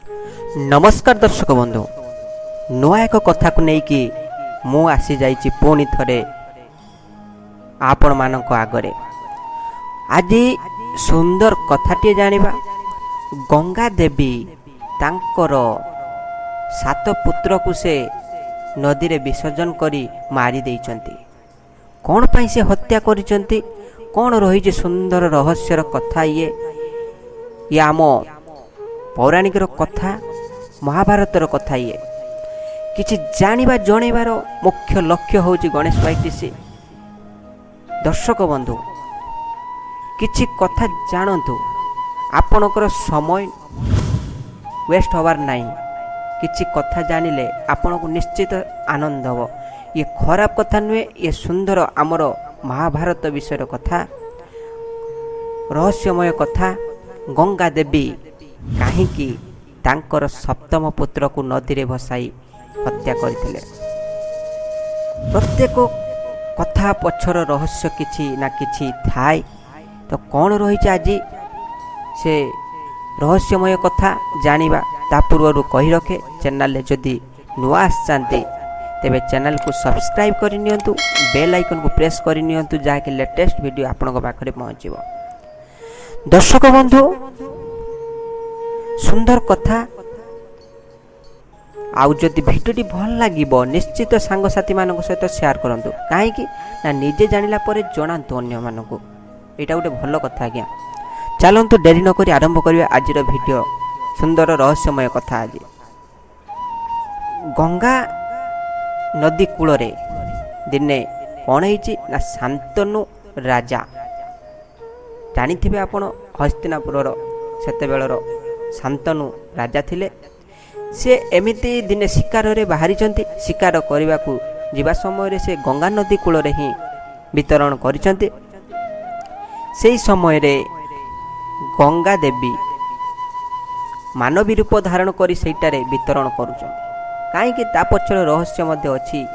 नमस्कार दर्शक बंधु नुआ एक कथा को लेकिन मु आसी जाइछि पुणी थरे आपण मानक आगरे। आज सुंदर कथाटी जानिबा। गंगा देवी तांकर 7 पुत्र को से नदी रे विसर्जन करी मारी देइचंती। कौन पाई से हत्या करिचंती, कौन रही सुंदर रहस्यर कथा ये आम पौराणिक कथा महाभारतर कथा ये किछि जानिबा जणेबार मुख्य लक्ष्य होची गणेश वाईटीसी। दर्शक बंधु किछि कथा जानतु, आपणकर समय वेस्ट होवार नहीं। किछि कथा जानिले आपन को निश्चित आनंद हो। ये खराब कथा नुहे, ये सुंदर आमर महाभारत विषय कथा, रहस्यमय कथा। गंगा देवी काहींकि तांकर 7म पुत्र को नदी रे भसाई हत्या करथिले। प्रत्येक कथा पछर रहस्य किछि ना किछि थाए। तो कौन रही आज से रहस्यमय कथा जानिबा ता पूर्व कही रखे। चैनल जदि नुआ आसचांती तेबे चैनल को सब्सक्राइब करि नियंतु, बेल आइकन को प्रेस करि नियंतु, जाके लेटेस्ट वीडियो आपनक पाखरे पहुंचीबो। दर्शक बंधु सुंदर कथा आउ जदि भिडियोटी भल लागिबो निश्चित सांग साथी मानक सहित शेयर करंतु। काहेकि ना निजे जानिला परे जणांतु अन्य मानकु। एटा गोटे भल कथा आज्ञा। चलंतु डेरी न करी आरंभ करिया आजिर भिडियो। सुंदर रहस्यमय कथा। आज गंगा नदी कूल रे दिने कौन होइछि ना शांतनु राजा, जानिथिबे आपण हस्तिनापुरर सेतेबेलर शांतनु राजा थिले। से एमिति दिने शिकार रे बाहरी चंती। शिकार करने को जीवा समय से गंगा नदी कूल रे ही वितरण करिसंती। सेही समय रे गंगा देवी मानवी रूप धारण करी सेटारे वितरण करुछन। काहेकि ता पछर रहस्य मध्य अछि।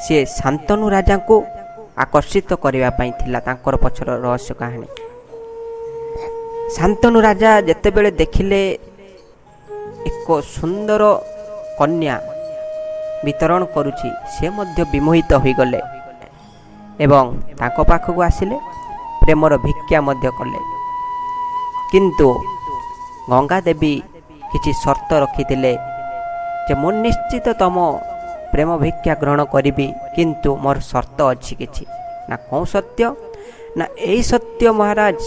से शांतनु राजा को आकर्षित करबा पई थिला तांकर पछर रहस्य कहानी। शांतनु राजा जेते बेले देखिले एक सुंदर कन्या वितरण करुछि, से मध्य विमोहित होई गले एवं ताको पाखकु आसिले, प्रेमर भिक्षा मध्य कले। किंतु गंगा देवी किछि शर्त रखिथिले जे मु निश्चित तम प्रेम भिक्षा ग्रहण करिबी, किंतु मोर शर्त अछि किछि। ना कौ सत्य ना एई सत्य महाराज,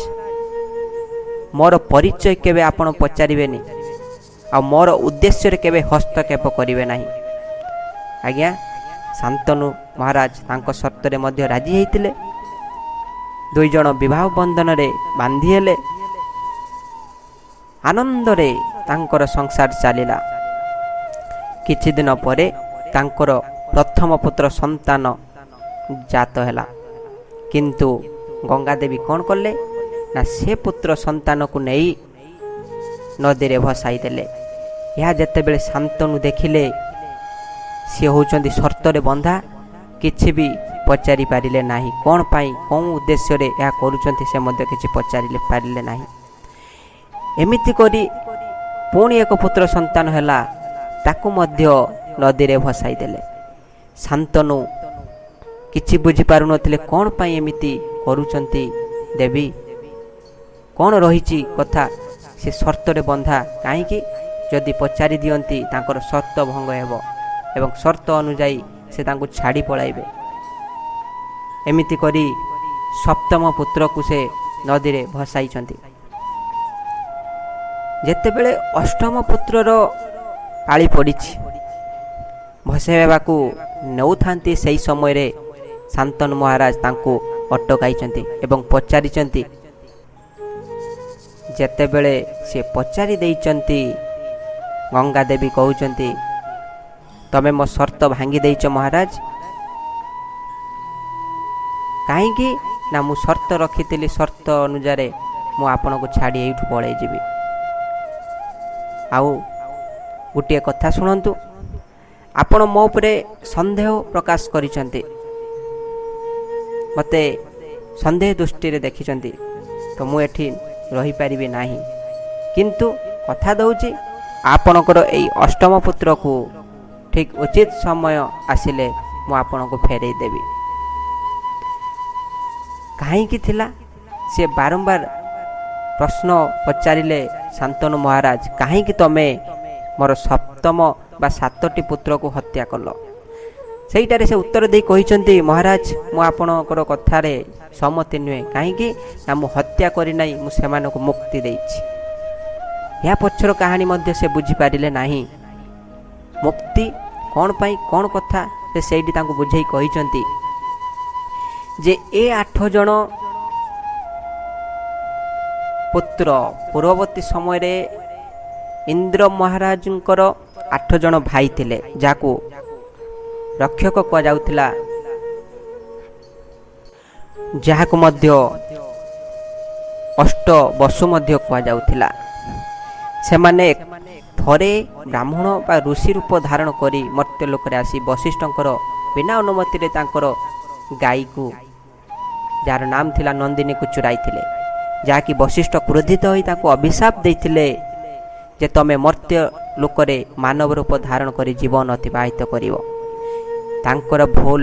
मोर परिचय केबे आपण पचारिबेनी आ मोर उद्देश्य रे केबे हस्तक्षेप करिवे नाही। आज्ञा शांतनु महाराज तांको शर्त रे मध्य राजी हेतिले। 2 जण विवाह बंधन रे बांधी हेले। आनंद रे तांकर संसार चलिला। किछि दिन परे तांकर प्रथम पुत्र संतान जात हैला। किंतु गंगा देवी कौन कले ना से पुत्र संतान को नहीं नदी रे भसाई देले। यह जेते बेले शांतनु देखिले सी होचंदी शर्त रे बंधा, किछि भी पचारि पारिले नाही। कौन पाई कौन उद्देश्य रे या करूचंती से मध्य किछि पचारिले पारिले नाही। एमिति करी पुणी एक पुत्र संतान हैला, ताकू मध्य नदी रे भसाई देले। शांतनु किछि बुझी पारु नथिले कौन पाई एमिति करूचंती देवी, कौन रही कथा। से शर्त रे बंधा, काहेकि जदि पचारि दियंती तांकर शर्त भंग हेबो एवं शर्त अनुଯାयी से तांको छाड़ी पळाइबे। एमिति करी 7म पुत्र को से नदी रे भसाइचंती। जेते बेले 8म पुत्रर पाଳି पड़िछि भसाइबा को नौथांती, सही समय रे शांतनु महाराज तांको अटकाइचंती एवं पचारिचंती। जेते बेले से पचारि देइचंती, गंगा देवी कहउचंती तमे मो शर्त भांगी देइच महाराज। काहेकि ना मु शर्त रखिथिली, शर्त अनुसार मु आपन को छाड़ी एठु पळै जिबी। आउ गोटे कथा शुणु। आपण मो उपरे संदेह प्रकाश करिसंती, मते संदेह दृष्टि रे देखिसंती, तो मु एठी रही पारिबे नाही। किंतु कथा दउची ଆପଣଙ୍କର ଏଇ ଅଷ୍ଟମ ପୁତ୍ରକୁ ଠିକ୍ ଉଚିତ ସମୟ ଆସିଲେ ମୁଁ ଆପଣଙ୍କୁ ଫେରାଇ ଦେବି। କାହିଁକି ଥିଲା? ସେ ବାରମ୍ବାର ପ୍ରଶ୍ନ ପଚାରିଲେ ଶାନ୍ତନୁ ମହାରାଜ, କାହିଁକି ତମେ ମୋର ସପ୍ତମ ବା 7ଟି ପୁତ୍ରକୁ ହତ୍ୟା କଲ? ସେଇଟାରେ ସେ ଉତ୍ତର ଦେଇ କହିଛନ୍ତି, ମହାରାଜ ମୁଁ ଆପଣଙ୍କର କଥାରେ ସମ୍ମତି ନୁହେଁ। କାହିଁକି ନା ମୁଁ ହତ୍ୟା କରିନାହିଁ, ମୁଁ ସେମାନଙ୍କୁ ମୁକ୍ତି ଦେଇଛି। ଏହା ପଛର କାହାଣୀ ମଧ୍ୟ ସେ ବୁଝିପାରିଲେ ନାହିଁ। ମୁକ୍ତି କ'ଣ ପାଇଁ, କ'ଣ କଥା ସେ ସେଇଠି ତାଙ୍କୁ ବୁଝେଇ କହିଛନ୍ତି ଯେ ଏ 8 ଜଣ ପୁତ୍ର ପୂର୍ବବର୍ତ୍ତୀ ସମୟରେ ଇନ୍ଦ୍ର ମହାରାଜଙ୍କର 8 ଜଣ ଭାଇ ଥିଲେ, ଯାହାକୁ ରକ୍ଷକ କୁହାଯାଉଥିଲା, ଯାହାକୁ ମଧ୍ୟ ଅଷ୍ଟ ବସୁ ମଧ୍ୟ କୁହାଯାଉଥିଲା। ସେମାନେ ଥରେ ବ୍ରାହ୍ମଣ ବା ଋଷି ରୂପ ଧାରଣ କରି ମର୍ତ୍ତ୍ୟ ଲୋକରେ ଆସି ବଶିଷ୍ଠଙ୍କର ବିନା ଅନୁମତିରେ ତାଙ୍କର ଗାଈକୁ, ଯାହାର ନାମ ଥିଲା ନନ୍ଦିନୀକୁ ଚୁରାଇଥିଲେ, ଯାହାକି ବଶିଷ୍ଠ କ୍ରୋଧିତ ହୋଇ ତାଙ୍କୁ ଅଭିଶାପ ଦେଇଥିଲେ ଯେ ତମେ ମର୍ତ୍ତ୍ୟ ଲୋକରେ ମାନବ ରୂପ ଧାରଣ କରି ଜୀବନ ଅତିବାହିତ କରିବ। ତାଙ୍କର ଭୁଲ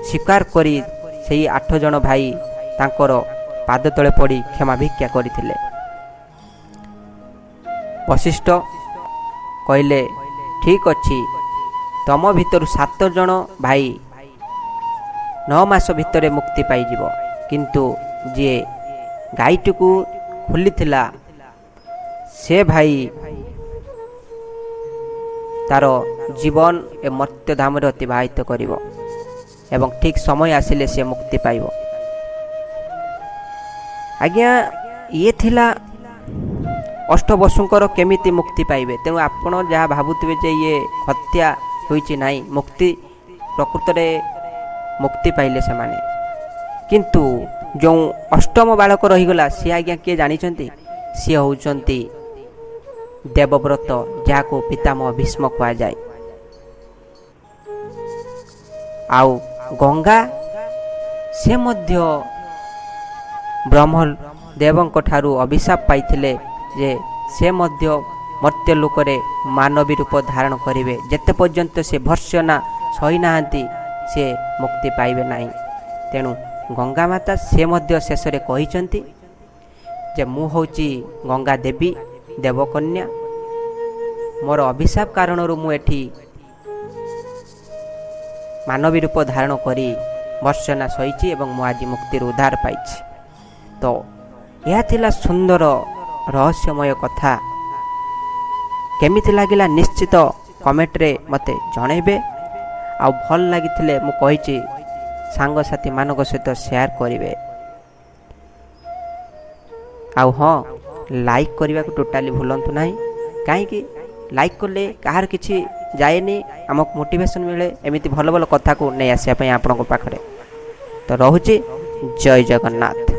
ସ୍ୱୀକାର କରି ସେହି 8 ଜଣ ଭାଇ ତାଙ୍କର ପାଦ ତଳେ ପଡ଼ି କ୍ଷମା ଭିକ୍ଷା କରିଥିଲେ। ବଶିଷ୍ଠ କହିଲେ, ଠିକ୍ ଅଛି, ତମ ଭିତରୁ 7 ଜଣ ଭାଇ 9 ମାସ ଭିତରେ ମୁକ୍ତି ପାଇଯିବ, କିନ୍ତୁ ଯିଏ ଗାଈଟିକୁ ଖୋଲିଥିଲା ସେ ଭାଇ ତାର ଜୀବନ ଏ ମର୍ତ୍ତ୍ୟଧାମରେ ଅତିବାହିତ କରିବ ଏବଂ ଠିକ୍ ସମୟ ଆସିଲେ ସେ ମୁକ୍ତି ପାଇବ। ଆଜ୍ଞା, ଇଏ ଥିଲା ଅଷ୍ଟବସୁଙ୍କର କେମିତି ମୁକ୍ତି ପାଇବେ। ତେଣୁ ଆପଣ ଯାହା ଭାବୁଥିବେ ଯେ ଇଏ ହତ୍ୟା ହୋଇଛି, ନାହିଁ, ମୁକ୍ତି ପ୍ରକୃତରେ ମୁକ୍ତି ପାଇଲେ ସେମାନେ। କିନ୍ତୁ ଯେଉଁ ଅଷ୍ଟମ ବାଳକ ରହିଗଲା ସିଏ ଆଜ୍ଞା କିଏ ଜାଣିଛନ୍ତି? ସିଏ ହେଉଛନ୍ତି ଦେବବ୍ରତ, ଯାହାକୁ ପିତାମହ ଭୀଷ୍ମ କୁହାଯାଏ। ଆଉ ଗଙ୍ଗା, ସେ ମଧ୍ୟ ବ୍ରହ୍ମଦେବଙ୍କ ଠାରୁ ଅଭିଶାପ ପାଇଥିଲେ ଯେ ସେ ମଧ୍ୟ ମର୍ତ୍ତ୍ୟ ଲୋକରେ ମାନବୀ ରୂପ ଧାରଣ କରିବେ। ଯେତେ ପର୍ଯ୍ୟନ୍ତ ସେ ଭର୍ତ୍ସନା ସହିନାହାନ୍ତି ସେ ମୁକ୍ତି ପାଇବେ ନାହିଁ। ତେଣୁ ଗଙ୍ଗା ମାତା ସେ ମଧ୍ୟ ଶେଷରେ କହିଛନ୍ତି ଯେ ମୁଁ ହେଉଛି ଗଙ୍ଗା ଦେବୀ, ଦେବକନ୍ୟା, ମୋର ଅଭିଶାପ କାରଣରୁ ମୁଁ ଏଠି ମାନବୀ ରୂପ ଧାରଣ କରି ଭର୍ତ୍ସନା ସହିଛି ଏବଂ ମୁଁ ଆଜି ମୁକ୍ତିରୁ ଉଦ୍ଧାର ପାଇଛି। ତ ଏହା ଥିଲା ସୁନ୍ଦର ରହସ୍ୟମୟ କଥା। କେମିତି ଲାଗିଲା ନିଶ୍ଚିତ କମେଣ୍ଟରେ ମୋତେ ଜଣାଇବେ। ଆଉ ଭଲ ଲାଗିଥିଲେ ମୁଁ କହିଛି ସାଙ୍ଗସାଥିମାନଙ୍କ ସହିତ ସେୟାର କରିବେ। ଆଉ ହଁ, ଲାଇକ୍ କରିବାକୁ ଟୋଟାଲି ଭୁଲନ୍ତୁ ନାହିଁ। କାହିଁକି ଲାଇକ୍ କଲେ କାହାର କିଛି ଯାଏନି, ଆମକୁ ମୋଟିଭେସନ୍ ମିଳେ ଏମିତି ଭଲ ଭଲ କଥାକୁ ନେଇ ଆସିବା ପାଇଁ ଆପଣଙ୍କ ପାଖରେ। ତ ରହୁଛି, ଜୟ ଜଗନ୍ନାଥ।